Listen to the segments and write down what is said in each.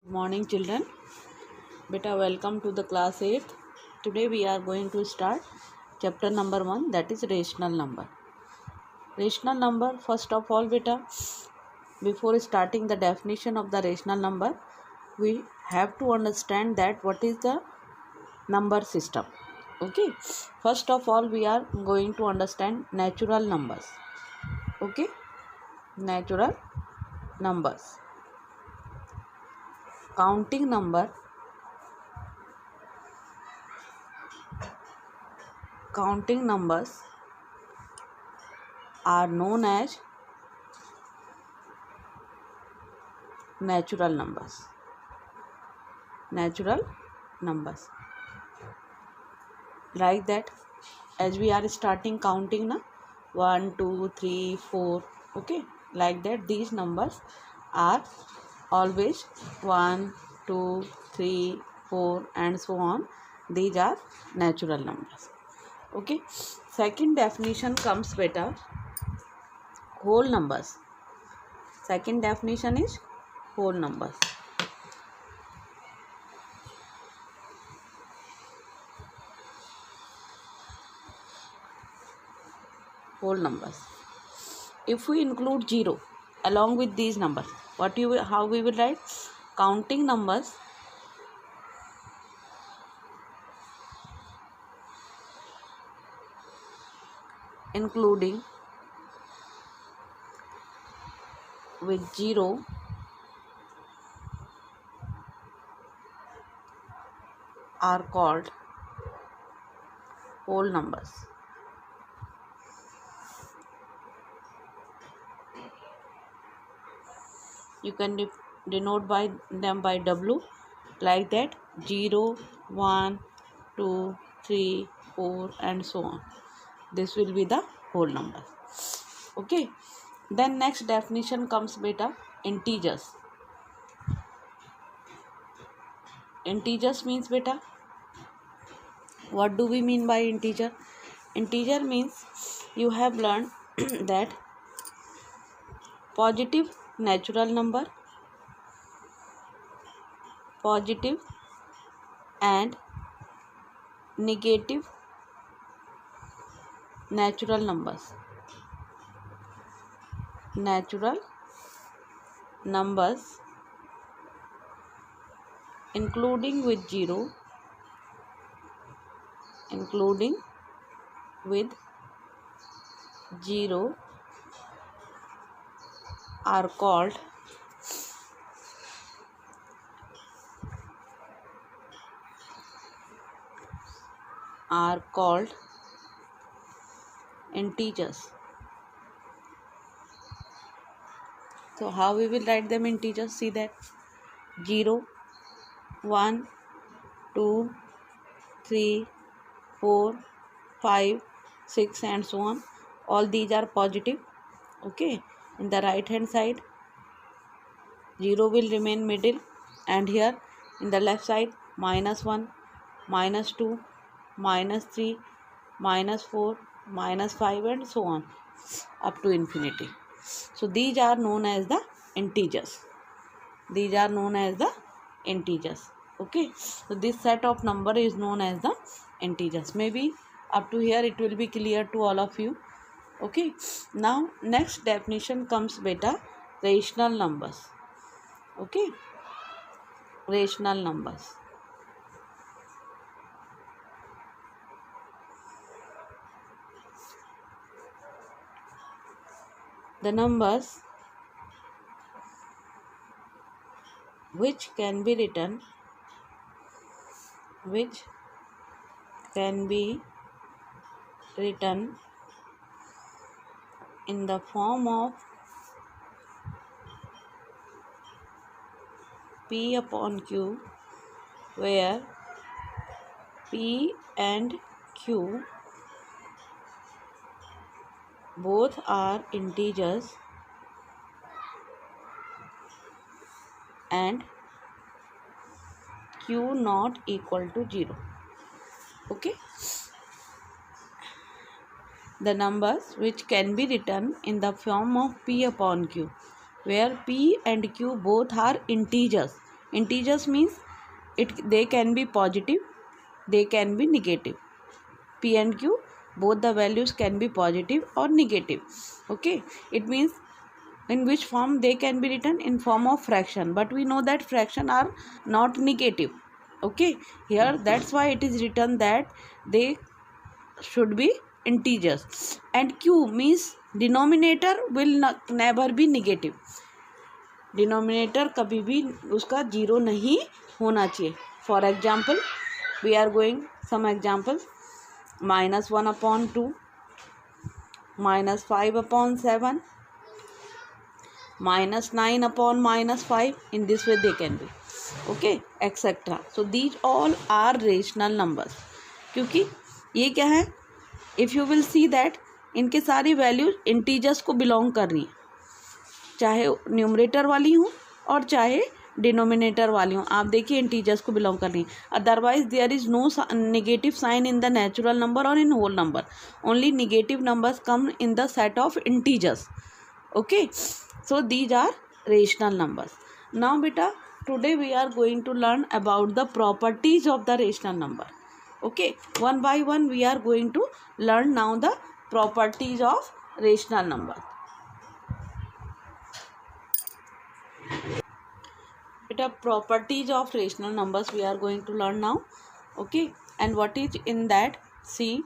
Good morning children. Beta, welcome to the class 8th. Today we are going to start chapter number 1, that is rational number. Rational number, first of all beta, before starting the definition of the rational number, we have to understand that what is the number system. Okay, first of all we are going to understand natural numbers. Okay, natural numbers. Counting numbers are known as natural numbers. Like that, as we are starting counting na 1 2 3 4, okay, like that these numbers are always 1 2 3 4 and so on. These are natural numbers. Okay, second definition comes beta, whole numbers. Second definition is whole numbers. Whole numbers. If we include 0 along with these numbers, how we will write? Counting numbers including with 0 are called whole numbers. You can denote by them by W, like that 0 1 2 3 4 and so on. This will be the whole number. Okay, then next definition comes beta, integers. Integers means beta, what do we mean by integer? Integer means you have learned that positive natural number, positive and negative natural numbers. Natural numbers including with 0 are called integers. So how we will write them integers? See that 0 1 2 3 4 5 6 and so on. All these are positive. Okay, in the right hand side 0 will remain middle, and here in the left side -1 -2 -3 -4 -5 and so on up to infinity. So these are known as the integers. Okay, so this set of number is known as the integers. Maybe up to here it will be clear to all of you. Okay, now next definition comes beta, rational numbers. Okay, rational numbers. The numbers which can be written in the form of P upon Q, where P and Q both are integers and Q not equal to 0. Okay, the numbers which can be written in the form of P upon Q, where P and Q both are integers Integers means they can be positive, they can be negative. P and Q, both the values can be positive or negative. Okay, it means in which form they can be written, in form of fraction, but we know that fraction are not negative. Okay, here that's why it is written that they should be integers. And Q means denominator will never be negative. Denominator कभी भी उसका zero नहीं होना चाहिए. For example we are going some example. -1/2, -5/7, -9/-5. In this way they can be. Okay, etc. So these all are rational numbers. क्योंकि ये क्या है, if you will see that इनके सारी वैल्यूज इंटीजर्स को बिलोंग कर रही हैं, चाहे न्यूमरेटर वाली हूँ और चाहे डिनोमिनेटर वाली हूँ. आप देखिए इंटीजर्स को बिलोंग कर रही हैं. Otherwise there is no negative sign in the natural number और in whole number. Only negative numbers come in the set of integers. Okay, so these are rational numbers. Now बेटा, today we are going to learn about the properties of the rational number. Okay, one by one we are going to learn now the properties of rational number. Beta, properties of rational numbers we are going to learn now. Okay, and what is in that? See,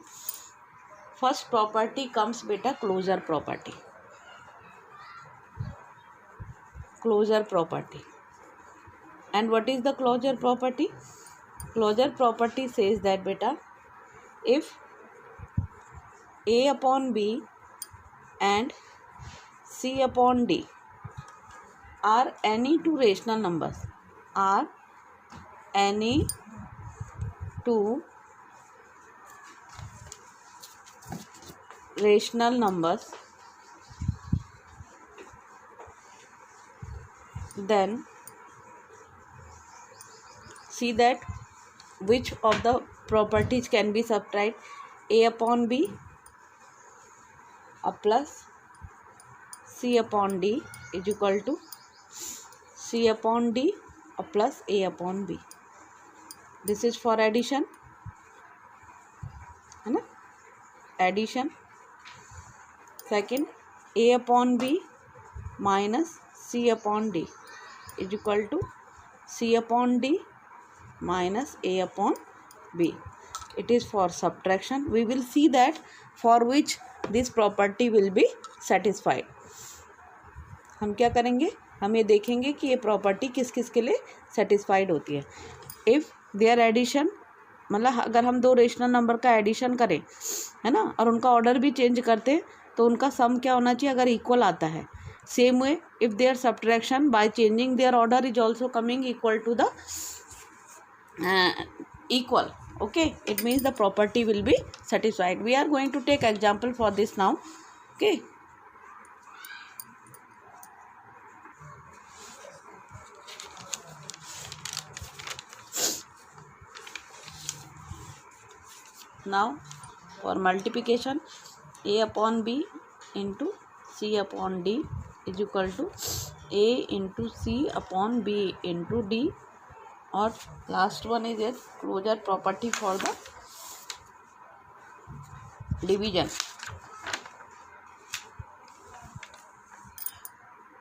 first property comes beta closure property. Closure property. And what is the closure property? Closure property says that beta, if A upon B and C upon D are any two rational numbers, are any two rational numbers, then see that which of the properties can be subtracted. A upon B plus C upon D is equal to C upon D plus A upon B. This is for addition, है ना, addition. Second, A upon B minus C upon D is equal to C upon D minus A upon B. It is for subtraction. We will see that for which this property will be satisfied. हम क्या करेंगे, हम ये देखेंगे कि ये property किस किस के लिए सेटिस्फाइड होती है. इफ़ देयर एडिशन, मतलब अगर हम दो रेशनल नंबर का एडिशन करें, है ना, और उनका ऑर्डर भी चेंज करते हैं, तो उनका सम क्या होना चाहिए, अगर इक्वल आता है. Same way if their subtraction by changing their order is also coming equal to the equal. Okay, it means the property will be satisfied. We are going to take example for this now. Okay, now for multiplication, A upon B into C upon D is equal to A into C upon B into D. और last one is a closure property for the division.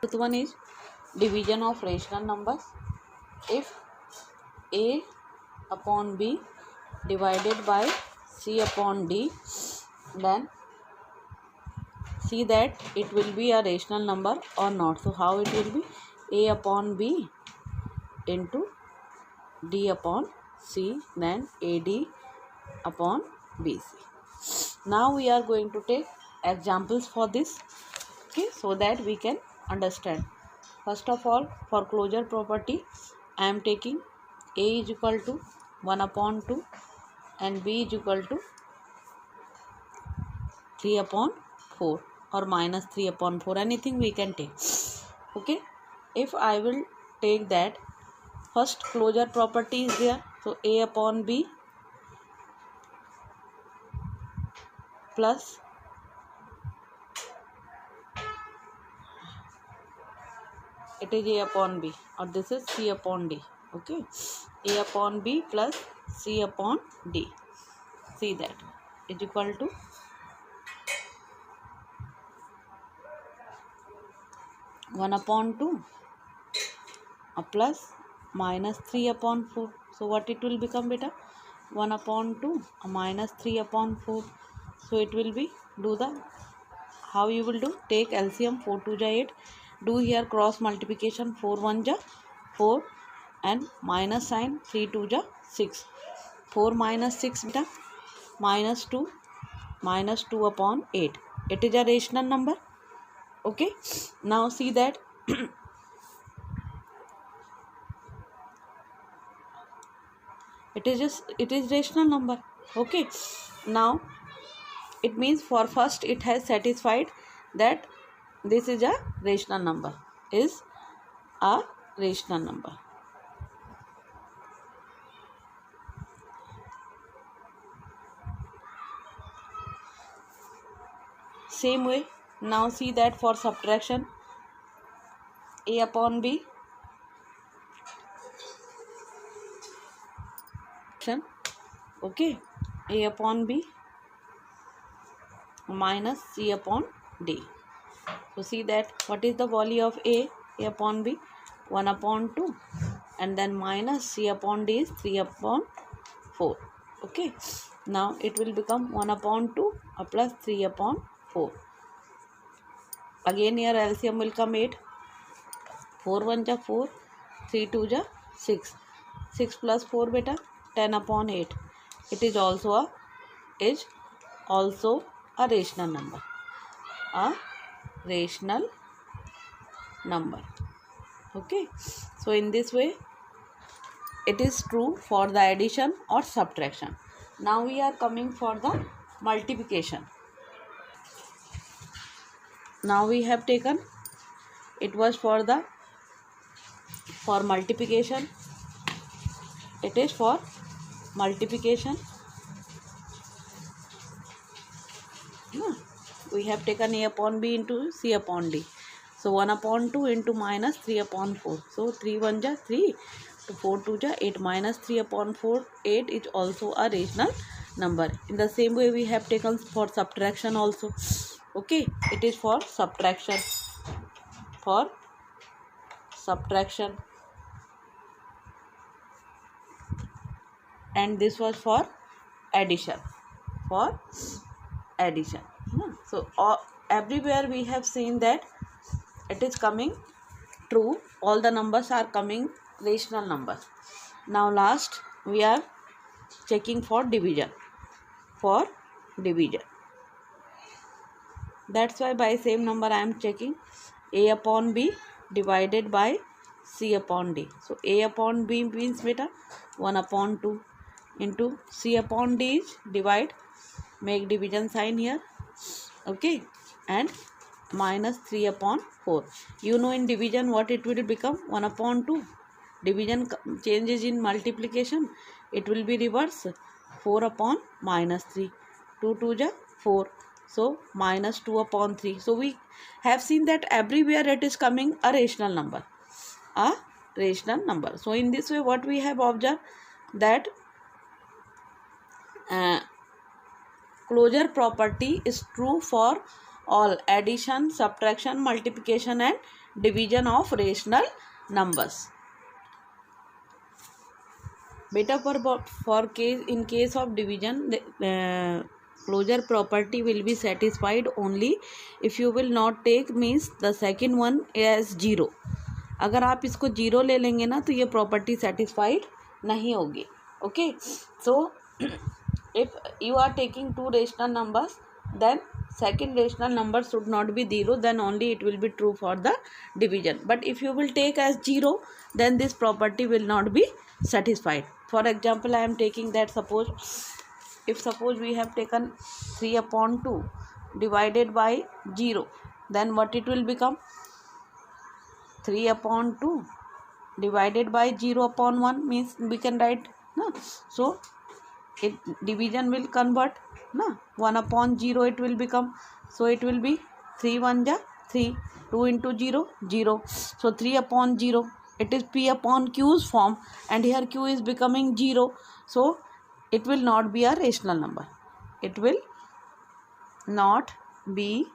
Fifth one is division of rational numbers. If A upon B divided by C upon D, then see that it will be a rational number or not. So how it will be? A upon B into D upon C, then AD upon BC. Now we are going to take examples for this, okay, so that we can understand. First of all, for closure property, I am taking A is equal to 1 upon 2 and B is equal to 3 upon 4 or minus 3 upon 4, anything we can take. Okay, if I will take that, first closure property is there, so A upon B plus it is A upon B, or this is C upon D. Okay, A upon B plus C upon D. See that is equal to 1 upon 2 plus minus 3 upon 4. So what it will become, beta? 1 upon 2 minus 3 upon 4. So it will be, do the, how you will do? Take LCM, 4 2 ja 8. Do here cross multiplication, 4 1 ja 4 and minus sign, 3 2 ja 6. 4 minus 6 beta, minus 2 upon 8. It is a rational number. Okay, now see that it is rational number. Okay, now it means for first it has satisfied that this is a rational number, is a rational number. Same way, now see that for subtraction, A upon B, okay, A upon B minus C upon D. So see that what is the value of A upon B? 1 upon 2 and then minus C upon D is 3 upon 4. Okay, now it will become 1 upon 2 plus 3 upon 4. Again here LCM will come 8. 4 1 ja 4, 3 2 ja 6. 6 plus 4 beta, 10 upon 8. It is also a rational number. A rational number. Okay, so in this way it is true for the addition or subtraction. Now we are coming for the multiplication. Now we have taken, it was for multiplication, it is for multiplication. We have taken A upon B into C upon D. So 1 upon 2 into minus 3 upon 4. So 3 1 ja 3, 4 2 ja 8, minus 3 upon 4, 8 is also a rational number. In the same way we have taken for subtraction also. Okay, it is for subtraction. For subtraction. And this was for addition. For addition. So everywhere we have seen that it is coming true. All the numbers are coming rational numbers. Now last we are checking for division. For division. That's why by same number I am checking A upon B divided by C upon D. So A upon B means beta 1 upon 2 into C upon D is divide, make division sign here. Okay, and minus 3 upon 4. You know in division what it will become? 1 upon 2. Division changes in multiplication. It will be reverse. 4 upon minus 3. 2 2 ja 4. So minus 2 upon 3. So we have seen that everywhere it is coming a rational number. A rational number. So in this way what we have observed that closure property is true for all addition, subtraction, multiplication and division of rational numbers. Beta for case, in case of division, the closure property will be satisfied only if you will not take, means the second one as 0. अगर आप इसको 0 ले लेंगे ना तो ये property satisfied नहीं होगी. Okay, so if you are taking two rational numbers, then second rational number should not be 0, then only it will be true for the division. But if you will take as 0, then this property will not be satisfied. For example, I am taking that, suppose we have taken 3 upon 2 divided by 0, then what it will become? 3 upon 2 divided by 0 upon 1 means we can write, no? So it division will convert, na, 1 upon 0 it will become. So it will be 3 1 ja 3, 2 into 0 0. So 3 upon 0, it is P upon Q's form, and here Q is becoming 0, so it will not be a rational number. It will not be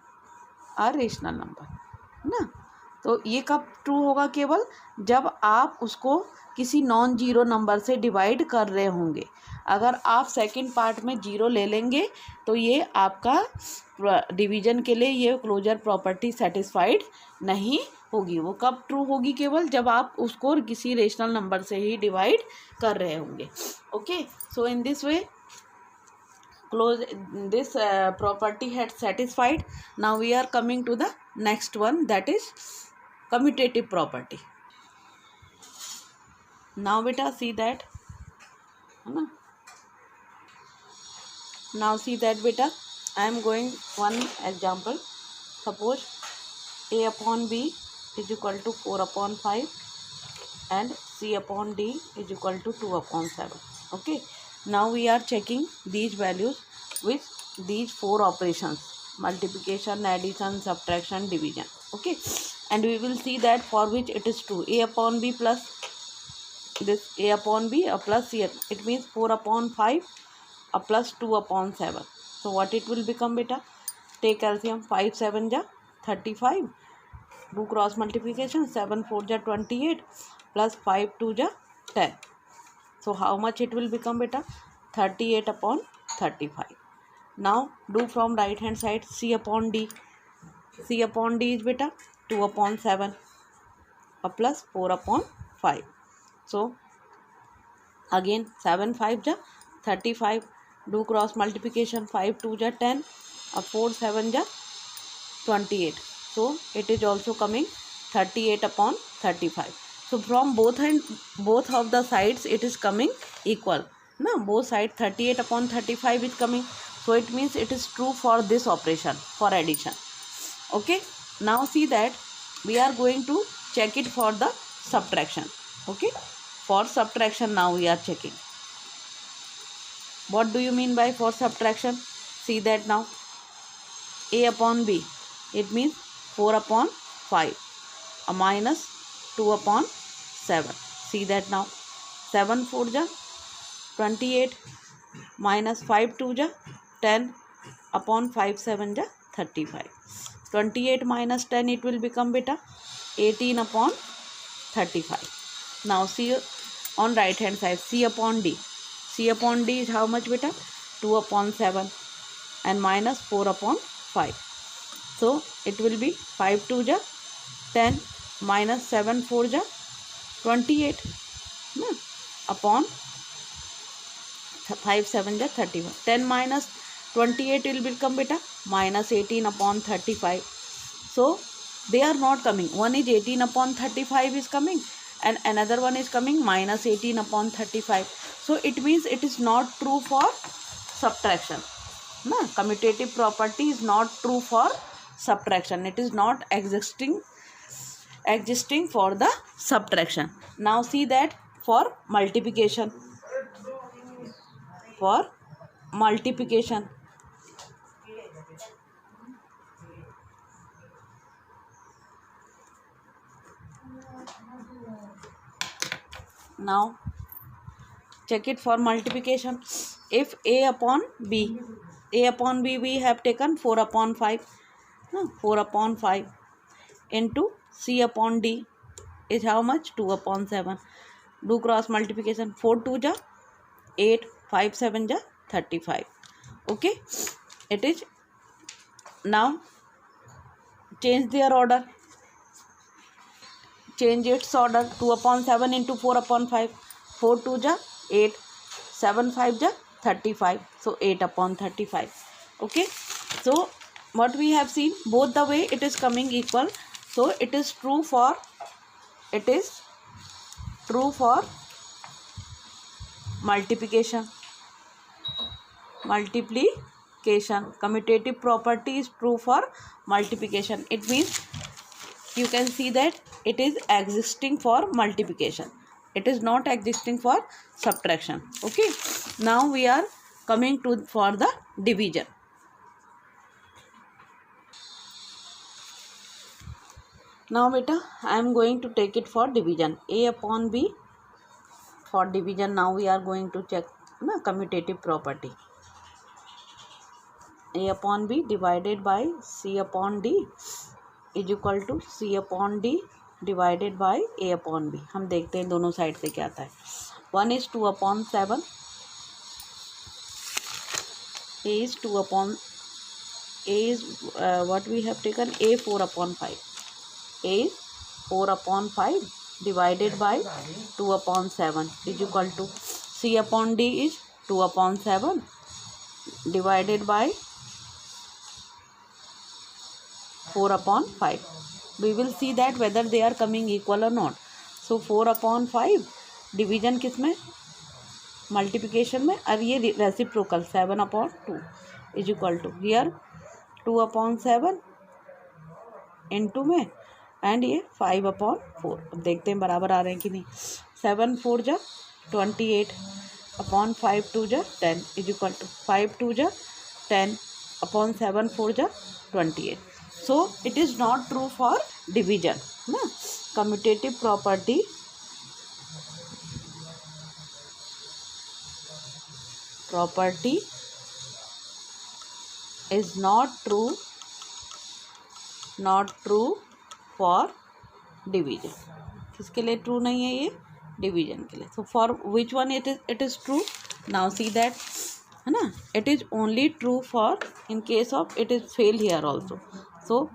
a rational number ना. तो ये कब true होगा? केवल जब आप उसको किसी नॉन जीरो नंबर से डिवाइड कर रहे होंगे. अगर आप सेकंड पार्ट में जीरो ले लेंगे तो ये आपका डिवीजन के लिए ये क्लोजर प्रॉपर्टी सेटिस्फाइड नहीं होगी. वो कब ट्रू होगी? केवल जब आप उसको किसी रेशनल नंबर से ही डिवाइड कर रहे होंगे. Okay, so in this way this property had satisfied. Now we are coming to the next one, that is commutative property. Now beta see that, now see that beta, I am going one example. Suppose A upon B is equal to 4 upon 5 and C upon D is equal to 2 upon 7. Okay, now we are checking these values with these four operations: multiplication, addition, subtraction, division. Okay, and we will see that for which it is true. A upon B plus this A upon B plus C, it means 4 upon 5 plus 2 upon 7. So what it will become beta? Take LCM. 5 7 ja 35. Do cross multiplication. 7 4 ja 28 plus 5 2 ja 10. So how much it will become beta? 38 upon 35. Now do from right hand side. C upon D. C upon D is beta 2 upon 7 plus 4 upon 5. So again 7 5 ja 35. Do cross multiplication. 5 2 ja 10 4 7 ja 28. So it is also coming 38 upon 35. So from both of the sides it is coming equal. Now both sides 38 upon 35 is coming. So it means it is true for this operation, for addition. Okay. Now see that we are going to check it for the subtraction. Okay. For subtraction now we are checking. What do you mean by for subtraction? See that now. A upon B, it means 4 upon 5 minus 2 upon 7. See that now. 7 4 ja 28 minus 5 2 ja 10 upon 5 7 ja 35. 28 minus 10, it will become beta 18 upon 35. Now see on right hand side, C upon D. C upon D is how much beta? 2 upon 7 and minus 4 upon 5. So it will be 5 2 ja 10 minus 7 4 ja 28 upon 5 7 ja 31. 10 minus 28 will become beta minus 18 upon 35. So they are not coming. One is 18 upon 35 is coming and another one is coming minus 18 upon 35. So it means it is not true for subtraction. No, commutative property is not true for subtraction. It is not existing for the subtraction. Now see that for multiplication. For multiplication. Now check it for multiplication. If A upon B we have taken 4 upon 5. 4 upon 5 into C upon D is how much? 2 upon 7. Do cross multiplication. 4 2 ja 8, 5 7 ja 35. Okay, it is. Now change their order. Change its order. 2 upon 7 into 4 upon 5. 4 2 ja 8, 7 5 ja 35. So 8 upon 35. Okay, so what we have seen, both the way it is coming equal. So it is true for multiplication. Commutative property is true for multiplication. It means you can see that it is existing for multiplication. It is not existing for subtraction. Okay, now we are coming to for the division. Now beta, I am going to take it for division. A upon B for division. Now we are going to check na commutative property. A upon B divided by C upon D is equal to C upon D divided by A upon B. हम देखते हैं दोनों side से क्या आता है. 1 is 2 upon 7. A is 2 upon A is what we have taken, A 4 upon 5. A is 4 upon 5 divided by 2 upon 7 is equal to C upon D is 2 upon 7 divided by 4 upon 5. We will see that whether they are coming equal or not. So 4 upon 5 division किस में, multiplication में, और ये reciprocal 7 upon 2 is equal to here 2 upon 7 into में and ये 5 upon 4. अब देखते हैं बराबर आ रहे हैं कि नहीं. 7 4 जा 28 अपॉन 5 2 जा 10 इज इक्वल टू 5 2 जा 10 अपॉन 7 4 जा 28. So it is not true for division ना. Commutative property is not true for division. किसके लिए ट्रू नहीं है ये, डिवीजन के लिए. So for which one it is true. Now see that है ना, it is only true for in case of it is fail here also. So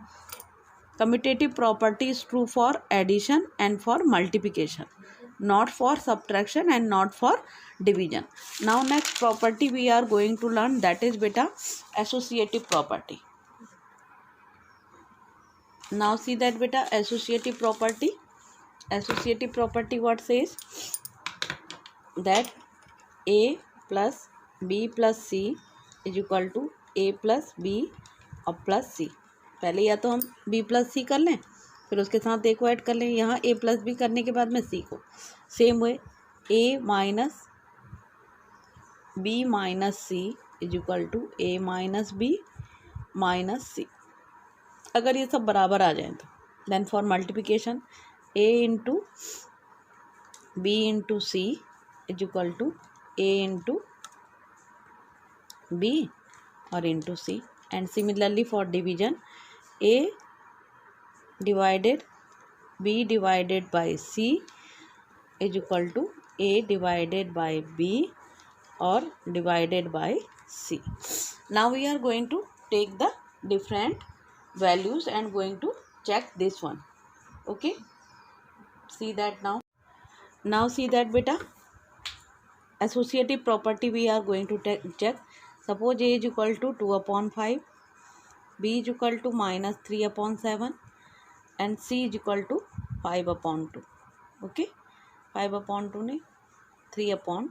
commutative property is true for addition and for multiplication, not for subtraction and not for division. Now next property we are going to learn, that is beta associative property. Now see that beta associative property what says that A plus B plus C is equal to A plus B और plus C. पहले या तो हम B plus C कर लें, फिर उसके साथ A को ऐड कर लें. यहाँ A plus B करने के बाद में C को. Same way A minus B minus C is equal to A minus B minus C. अगर ये सब बराबर आ जाए तो then for multiplication A into B into C is equal to A into B और into C. And similarly for division A divided B divided by C is equal to A divided by B or divided by C. Now we are going to take the different values and going to check this one. Okay, see that now. Now see that beta associative property we are going to check. Suppose A is equal to 2 upon 5, B is equal to minus 3 upon 7 and C is equal to 5 upon 2. Okay, 5 upon 2 नहीं 3 upon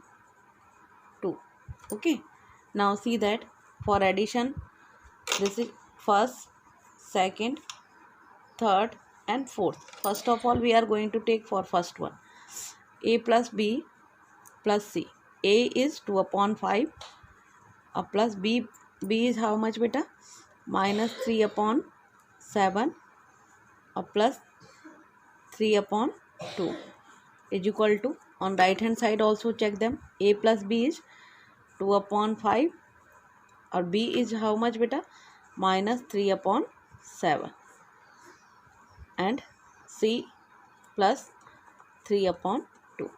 2. Okay, now see that for addition this is first, second, third and fourth. First of all we are going to take for first one A plus B plus C. A is 2 upon 5 plus B is how much beta, minus 3 upon 7 plus 3 upon 2 is equal to, on right hand side also check them, A plus B is 2 upon 5 or B is how much beta, minus 3 upon 7 and C plus 3 upon 2.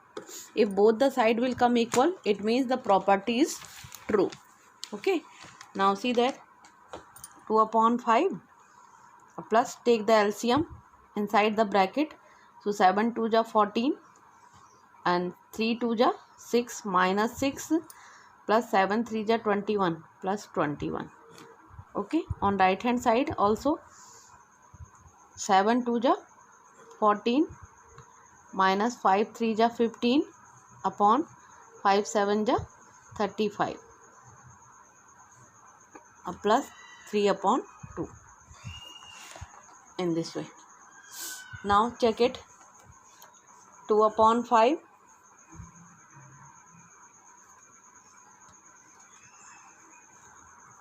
If both the side will come equal, it means the property is true. Okay, now see that 2 upon 5 plus take the LCM inside the bracket. So 7 2 ja 14 and 3 2 ja 6 minus 6 plus 7 3 ja 21 plus 21. Okay, on right hand side also 7 2 ja 14 minus 5 3 ja 15 upon 5 7 ja 35 plus 3 upon 2 in this way. Now check it. 2 upon 5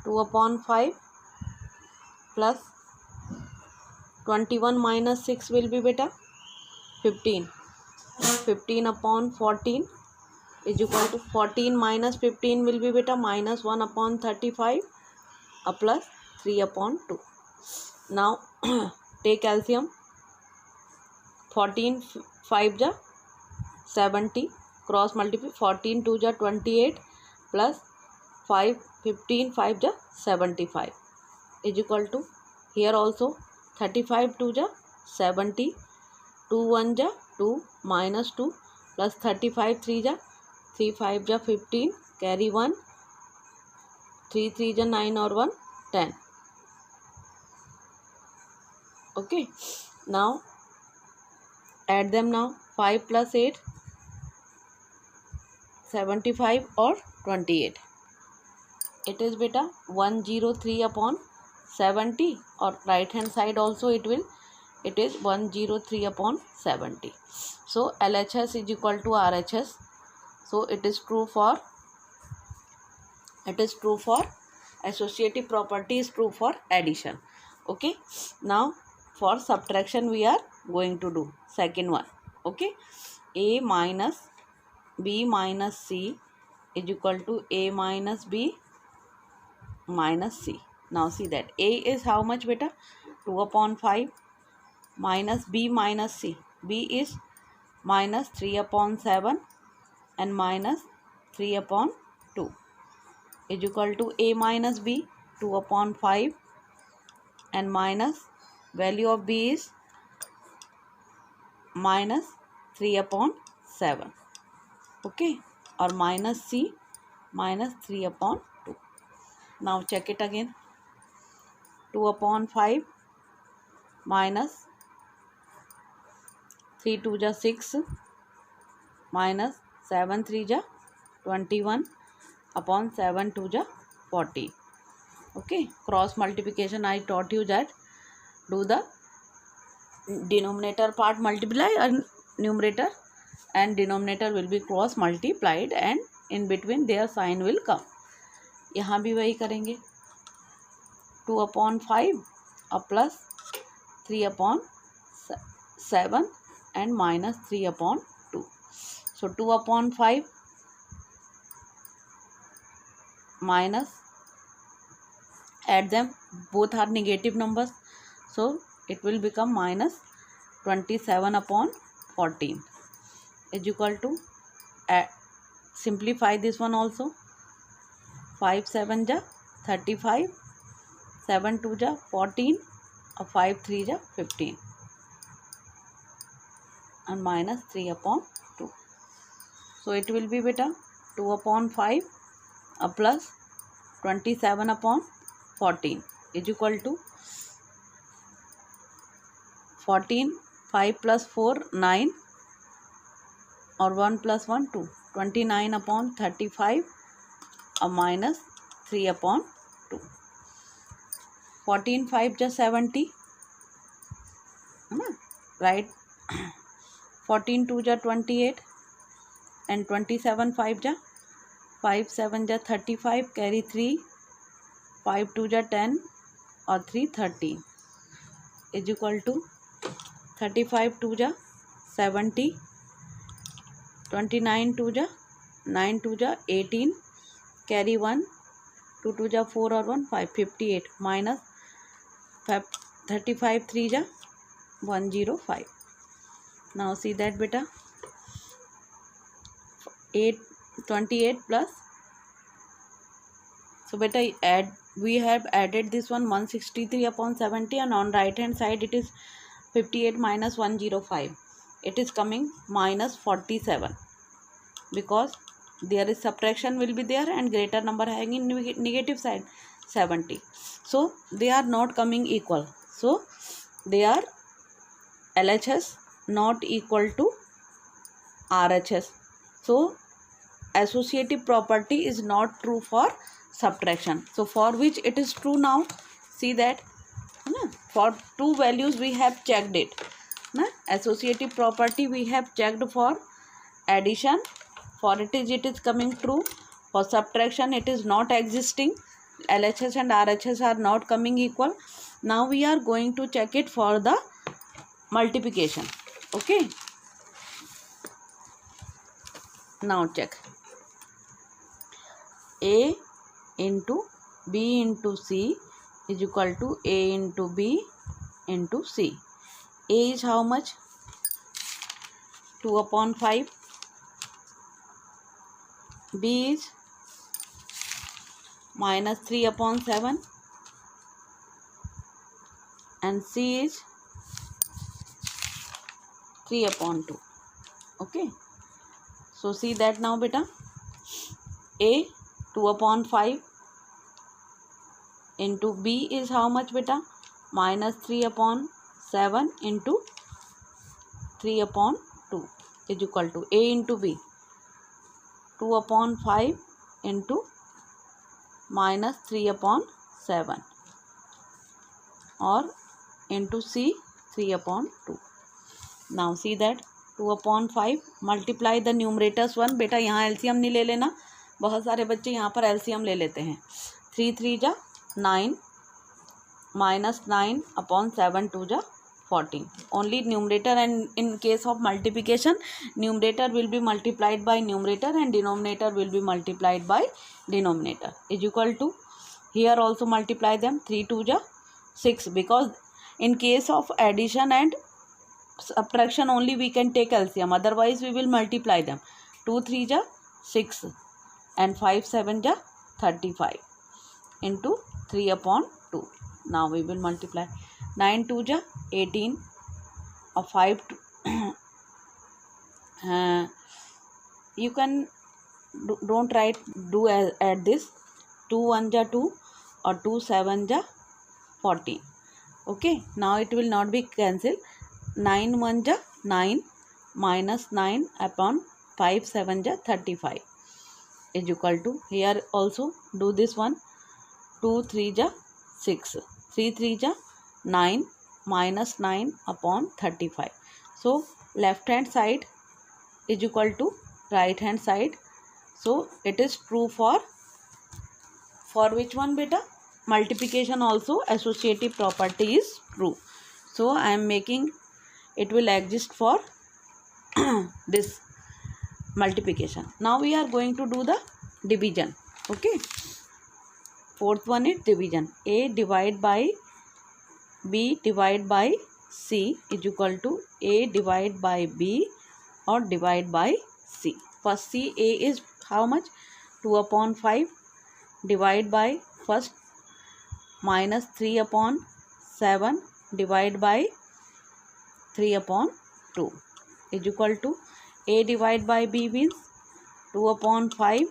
2 upon 5 plus 21 minus 6 will be beta 15. 15 upon 14 is equal to 14 minus 15 will be beta minus 1 upon 35 plus 3 upon 2. Now take LCM. 14 5 ja 70, cross multiply 14 2 ja 28 plus 5 15 5 ja 75 is equal to, here also 35 2 ja 70, 2 1 ja 2 minus 2 plus 35 3 ja 3 5 ja 15, carry 1, 3 3 ja 9 or 1 10. Okay, now add them now. 5 plus 8 75 or 28. It is beta 103 upon 70, or right hand side also it is 103 upon 70. So LHS is equal to RHS. So it is true for associative property is true for addition. Okay, now for subtraction we are going to do second one. Okay, A minus B minus C is equal to A minus B minus C. Now see that A is how much beta? 2 upon 5 minus B minus C. B is minus 3 upon 7 and minus 3 upon 2 is equal to A minus B 2 upon 5 and minus value of B is minus 3 upon 7. Okay, or minus C minus 3 upon 2. Now check it again. 2 upon 5 minus 3 2 ja 6 minus 7 3 ja 21 upon 7 2 ja 40. Okay, cross multiplication I taught you that do the denominator part multiply and numerator and denominator will be cross multiplied and in between their sign will come. यहाँ भी वही करेंगे. 2 upon 5 plus 3 upon 7 and minus 3 upon 2. So 2 upon 5 minus, add them, both are negative numbers, so it will become minus 27 upon 14 is equal to, simplify this one also. 5 7 ja 35, 7 2 ja 14 or 5 3 ja 15 and minus 3 upon 2. So it will be beta 2 upon 5 plus 27 upon 14 is equal to 14, 5 plus 4 9 or 1 plus 1 2, 29 upon 35 or minus 3 upon 2. 14 5 ja 70, right? 14 2 ja 28 and 27 5 ja 5 7 ja 35, carry 3, 5 2 ja 10 or 3 13 is equal to 35 2 ja 70, 29 2 ja 9 2 ja 18, carry 1, 2 2 ja 4 or 1 5, 58 minus 35 3 ja 105. Now see that beta 28 plus, so beta add, we have added this one 163 upon 70 and on right hand side it is 58 minus 105, it is coming minus 47 because there is subtraction will be there and greater number having in negative side 70, so they are not coming equal, so they are LHS not equal to RHS. So associative property is not true for subtraction. So for which it is true now, see that for two values we have checked it. Associative property we have checked for addition, for it is coming true. For subtraction it is not existing. LHS and RHS are not coming equal. Now we are going to check it for the multiplication. Okay, now check. A into B into C is equal to A into B into C. A is how much? 2 upon 5. B is minus 3 upon 7. And C is 3 upon 2. Okay. So see that now beta. A 2 upon 5 into B is how much beta? Minus 3 upon 7 into 3 upon 2 is equal to A into B. 2 upon 5 into minus 3 upon 7 or into C 3 upon 2. Now see that 2 upon 5 multiply the numerators 1. बेटा यहाँ LCM नहीं ले लेना, बहुत सारे बच्चे यहाँ पर एलसीएम ले लेते हैं. 3 3 जा 9 minus 9 upon 7 2 जा 14. Only numerator, and in case of multiplication numerator will be multiplied by numerator and denominator will be multiplied by denominator is equal to, here also multiply them. 3 2 ja 6, because in case of addition and subtraction only we can take LCM, otherwise we will multiply them. 2 3 ja 6 and 5 7 ja 35 into 3 upon 2. Now we will multiply. 9 2 ja 18 or 5 you can don't write do add this. 2 1 ja 2 or 2 7 ja 14. Okay, now it will not be cancelled. 9 1 ja 9 minus 9 upon 5 7 ja 35 is equal to, here also do this one. 2 3 ja 6, 3 3 ja 9 minus 9 upon 35. So left hand side is equal to right hand side. So it is true for which one beta? Multiplication also associative property is true. So I am making it will exist for this multiplication. Now we are going to do the division. Okay, fourth one is division. A divided by B divided by C is equal to A divided by B or divided by C. First C, A is how much? 2 upon 5 divided by first minus 3 upon 7 divided by 3 upon 2 is equal to, A divided by B means 2 upon 5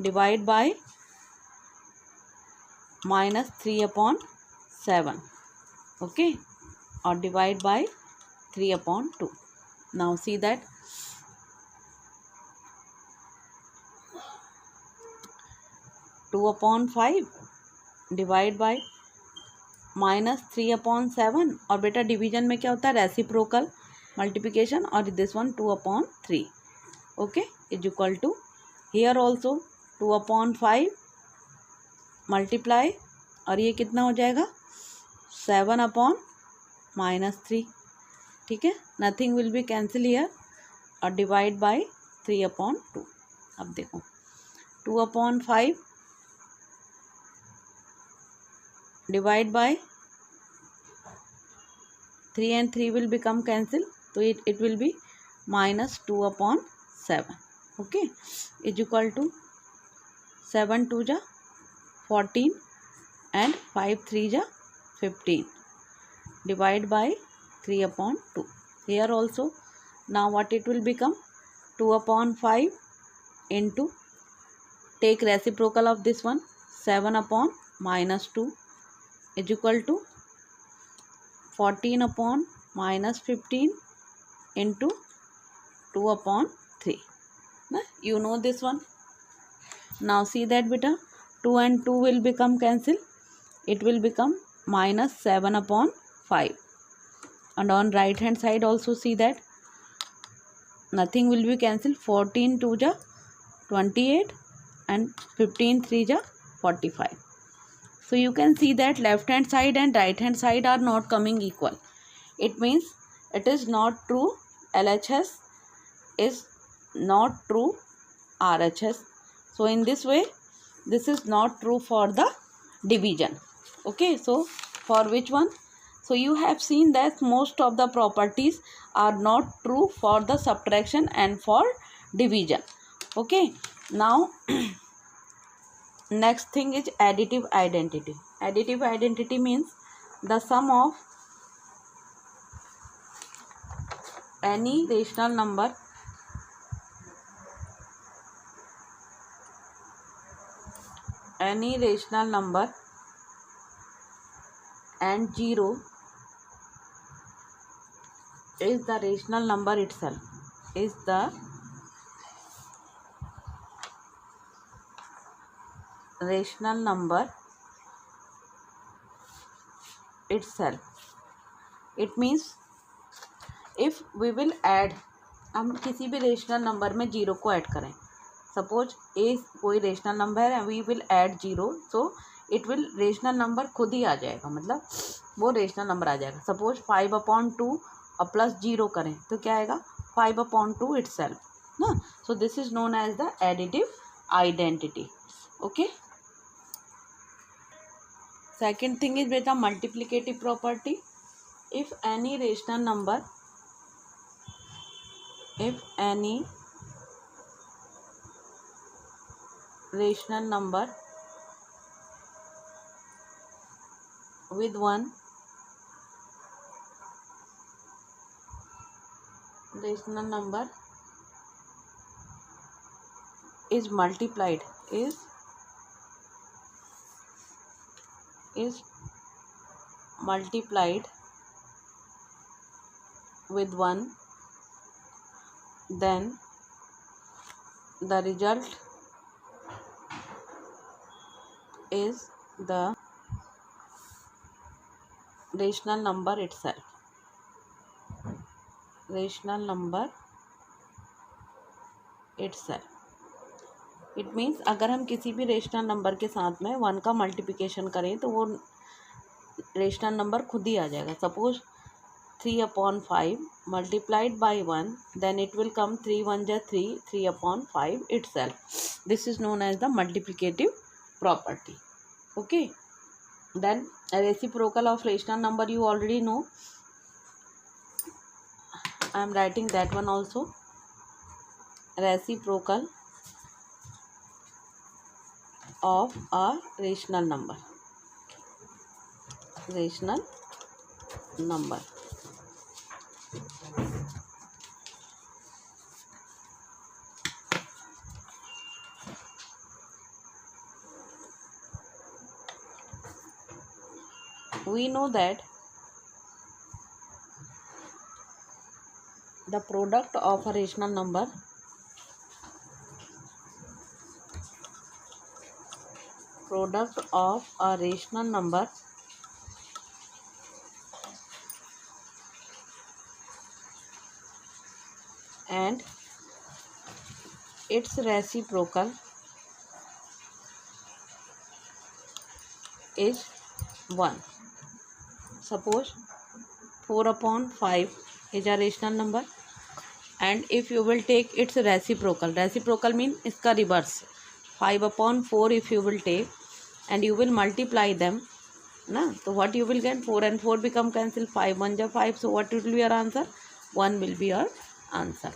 divided by minus 3 upon 7. Okay, or divide by 3 upon 2. Now see that 2 upon 5 divide by minus 3 upon 7, और बेटा division में क्या होता है? Reciprocal multiplication, और this one 2 upon 3. Okay, is equal to, here also 2 upon 5 multiply, और ये कितना हो जाएगा? 7 upon minus 3. ठीक है, nothing will be cancel here, और डिवाइड बाय 3 upon 2. अब देखो 2 upon 5 divide by 3 and 3 will become cancel, so it will be minus 2 upon 7. Okay, is equal to 7 2 ja 14 and 5 3 ja 15 divide by 3 upon 2. Here also now what it will become? 2 upon 5 into, take reciprocal of this one, 7 upon minus 2 is equal to 14 upon minus 15 into 2 upon 3. You know this one. Now see that beta, 2 and 2 will become cancel. It will become minus 7 upon 5. And on right hand side also see that nothing will be cancelled. 14 2 ja 28 and 15 3 ja 45. So you can see that left hand side and right hand side are not coming equal. It means it is not true. LHS is not true RHS. So in this way, this is not true for the division. Okay, so for which one? So you have seen that most of the properties are not true for the subtraction and for division. Okay, now next thing is additive identity. Additive identity means the sum of any rational number and 0 is the rational number itself. Is the rational number itself. It means if we will add, हम किसी भी rational number में zero को add करें, suppose A कोई rational number है, we will add zero, so it will rational number खुद ही आ जाएगा, मतलब वो रेशनल नंबर आ जाएगा. सपोज 5/2 और प्लस जीरो करें तो क्या आएगा, 5/2 itself ना. So this is known as the additive identity. Okay. Second thing is बेटा multiplicative property. if any rational number with one rational number is multiplied with one, then the result is the rational number itself. It means अगर हम किसी भी rational number के साथ में 1 का multiplication करें तो वो रेशनल नंबर खुद ही आ जाएगा. Suppose 3/5 multiplied by 1, then it will come 3 1 जा 3, 3/5 itself. This is known as the multiplicative property. Okay. Then a reciprocal of rational number you already know. I am writing that one also. Reciprocal of a rational number. We know that the product of a rational number and its reciprocal is 1. Suppose 4/5 is a rational number, and if you will take its reciprocal mean इसका reverse 5/4 if you will take and you will multiply them ना, so what you will get, 4 and 4 become cancel, 5 1 जा 5, so what will be your answer, 1 will be your answer.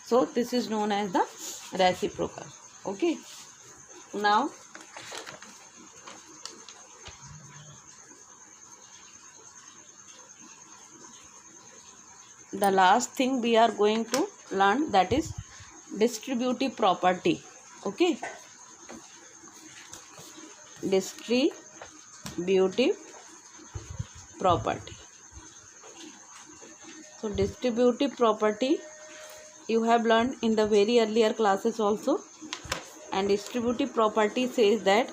So this is known as the reciprocal. Okay. Now the last thing we are going to learn, that is distributive property. Okay. Distributive property. So distributive property you have learned in the very earlier classes also, and distributive property says that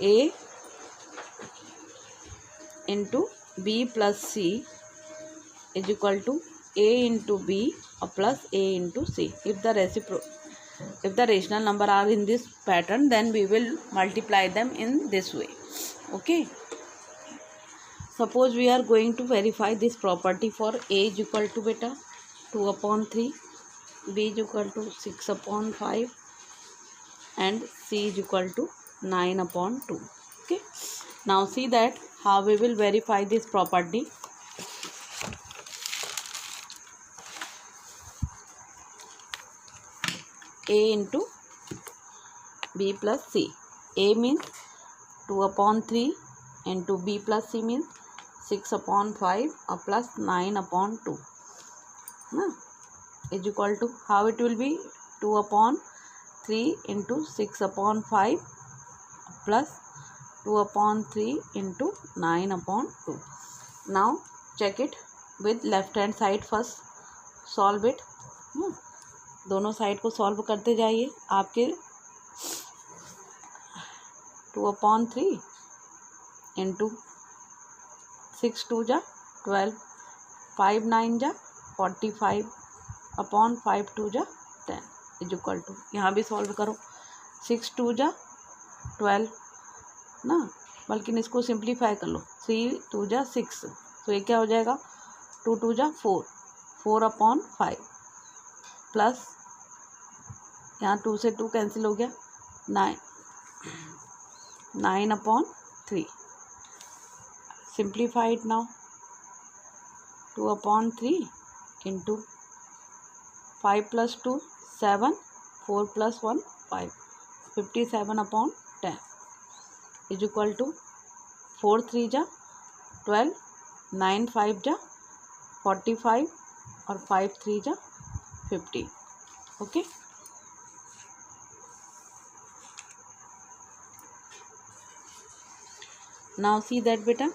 A into B plus C is equal to A into B plus A into C. If the rational number are in this pattern, then we will multiply them in this way. Okay, suppose we are going to verify this property for a is equal to beta 2 upon 3, b is equal to 6 upon 5 and c is equal to 9 upon 2. Okay, now see that how we will verify this property. A into b plus c. A means 2 upon 3 into b plus c means 6 upon 5 plus 9 upon 2 is equal to, how it will be, 2 upon 3 into 6 upon 5 plus 2 upon 3 into 9 upon 2. Now check it with left hand side first. Solve it. दोनों side को solve करते जाइए. आपके 2 upon 3 into 6 2 जा 12, 5 9 जा 45 upon 5 2 जा 10 is equal to, यहाँ भी सॉल्व करो. 6 2 जा 12 ना, बल्कि इसको सिंप्लीफाई कर लो. 3 2 जा 6, तो ये क्या हो जाएगा, 2 2 जा 4, 4 अपॉन 5 प्लस यहाँ 2 से 2 कैंसिल हो गया, 9 upon 3. Simplify it now. 2 upon 3 into 5 plus 2 7, 4 plus 1 5, 57 upon 10 is equal to 4 3 जा 12, 9 5 जा 45 और 5 3 जा 50. Okay. Now see that beta,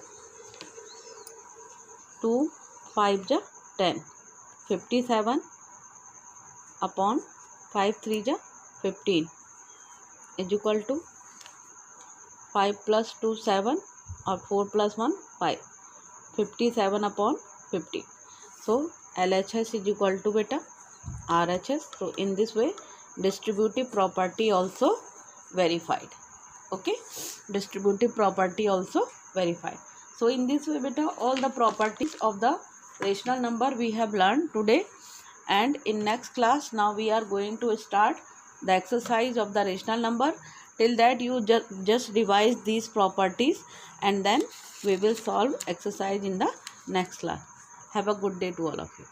2 5 जा 10, 57 upon 5 3 जा 15 is equal to 5 plus 2 7 और 4 plus 1 5, 57 upon 50. So LHS is equal to beta RHS. So in this way distributive property also verified. Okay, distributive property also verified. So in this way beta, all the properties of the rational number we have learned today, and in next class now we are going to start the exercise of the rational number. Till that you just revise these properties and then we will solve exercise in the next class. Have a good day to all of you.